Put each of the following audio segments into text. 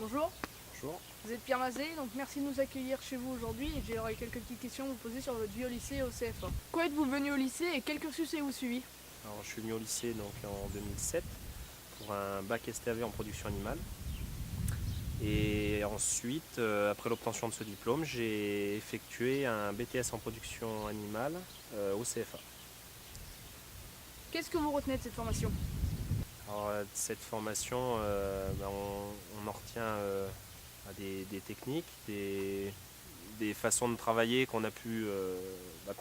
Bonjour, Bonjour. vous êtes Pierre Mazet, donc merci de nous accueillir chez vous aujourd'hui et j'aurai quelques petites questions à vous poser sur votre vie au lycée et au CFA. Pourquoi êtes-vous venu au lycée et quel cursus avez-vous suivi? Alors, je suis venu au lycée donc, en 2007 pour un bac STAV en production animale. Et ensuite, après l'obtention de ce diplôme, j'ai effectué un BTS en production animale au CFA. Qu'est-ce que vous retenez de cette formation? Alors, cette formation, on en retient des techniques, des façons de travailler qu'on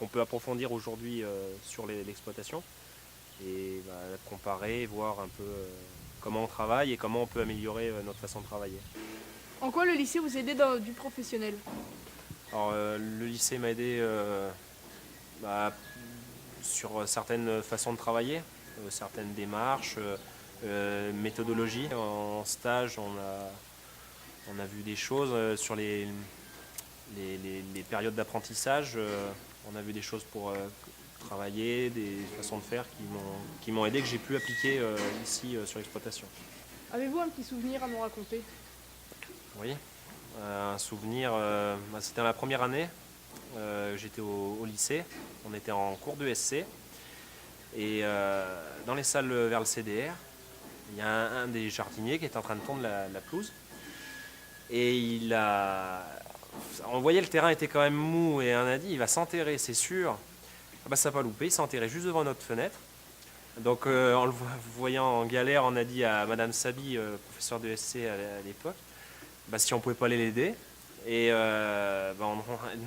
peut approfondir aujourd'hui sur l'exploitation et comparer, voir un peu comment on travaille et comment on peut améliorer notre façon de travailler. En quoi le lycée vous a aidé dans du professionnel? Alors, le lycée m'a aidé sur certaines façons de travailler, certaines démarches, méthodologie. En stage, on a vu des choses sur les périodes d'apprentissage. On a vu des choses pour travailler, des façons de faire qui m'ont aidé, que j'ai pu appliquer ici sur l'exploitation. Avez-vous un petit souvenir à nous raconter? Oui, un souvenir, c'était la première année, j'étais au lycée, on était en cours de SC, et dans les salles vers le CDR, il y a un des jardiniers qui est en train de tondre la pelouse, et on voyait le terrain était quand même mou, et on a dit il va s'enterrer, c'est sûr. Ça n'a pas loupé, il s'est enterré juste devant notre fenêtre. Donc en le voyant en galère, on a dit à Madame Sabi, professeure de SC à l'époque, si on ne pouvait pas l'aider. Et on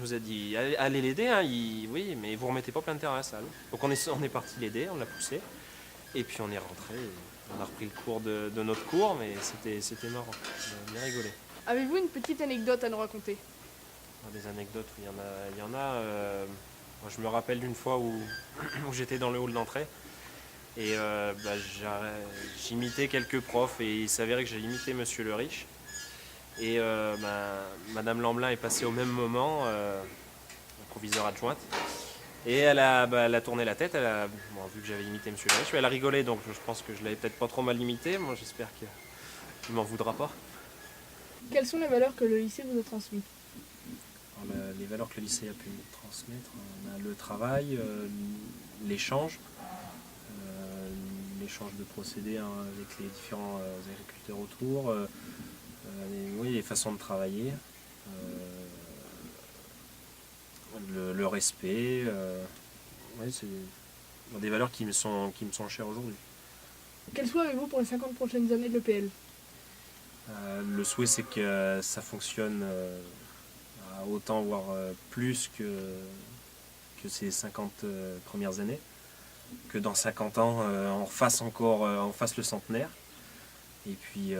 nous a dit allez l'aider, hein, oui, mais vous ne remettez pas plein de terre à la salle. Donc on est parti l'aider, on l'a poussé. Et puis on est rentré, on a repris le cours de notre cours, mais c'était marrant, on a bien rigolé. Avez-vous une petite anecdote à nous raconter? Des anecdotes, oui, il y en a. Moi, je me rappelle d'une fois où j'étais dans le hall d'entrée et j'imitais quelques profs et il s'avérait que j'ai imité Monsieur Le Riche. Et Madame Lamblin est passée au même moment, proviseure adjointe, et elle a tourné la tête, vu que j'avais imité Monsieur Le Riche, elle a rigolé, donc je pense que je l'avais peut-être pas trop mal imité, moi j'espère qu'il ne m'en voudra pas. Quelles sont les valeurs que le lycée vous a transmises? Les valeurs que le lycée a pu nous transmettre, on a le travail, l'échange de procédés avec les différents agriculteurs autour, les façons de travailler, le respect, c'est des valeurs qui me sont chères aujourd'hui. Quel souhait avez-vous pour les 50 prochaines années de l'EPL? Le souhait, c'est que ça fonctionne à autant, voire plus que ces 50 premières années, que dans 50 ans, on fasse le centenaire. Et puis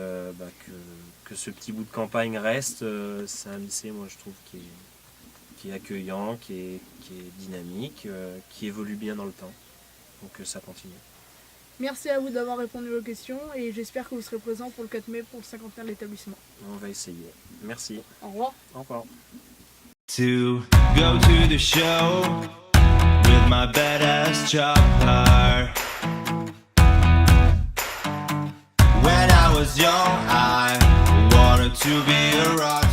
que ce petit bout de campagne reste. C'est un lycée, moi je trouve, qui est accueillant, qui est dynamique, qui évolue bien dans le temps. Donc ça continue. Merci à vous d'avoir répondu aux questions et j'espère que vous serez présent pour le 4 mai pour le 50e de l'établissement. On va essayer. Merci. Au revoir. Au revoir. To go to the show with my badass chopper. When I was young, I wanted to be a rock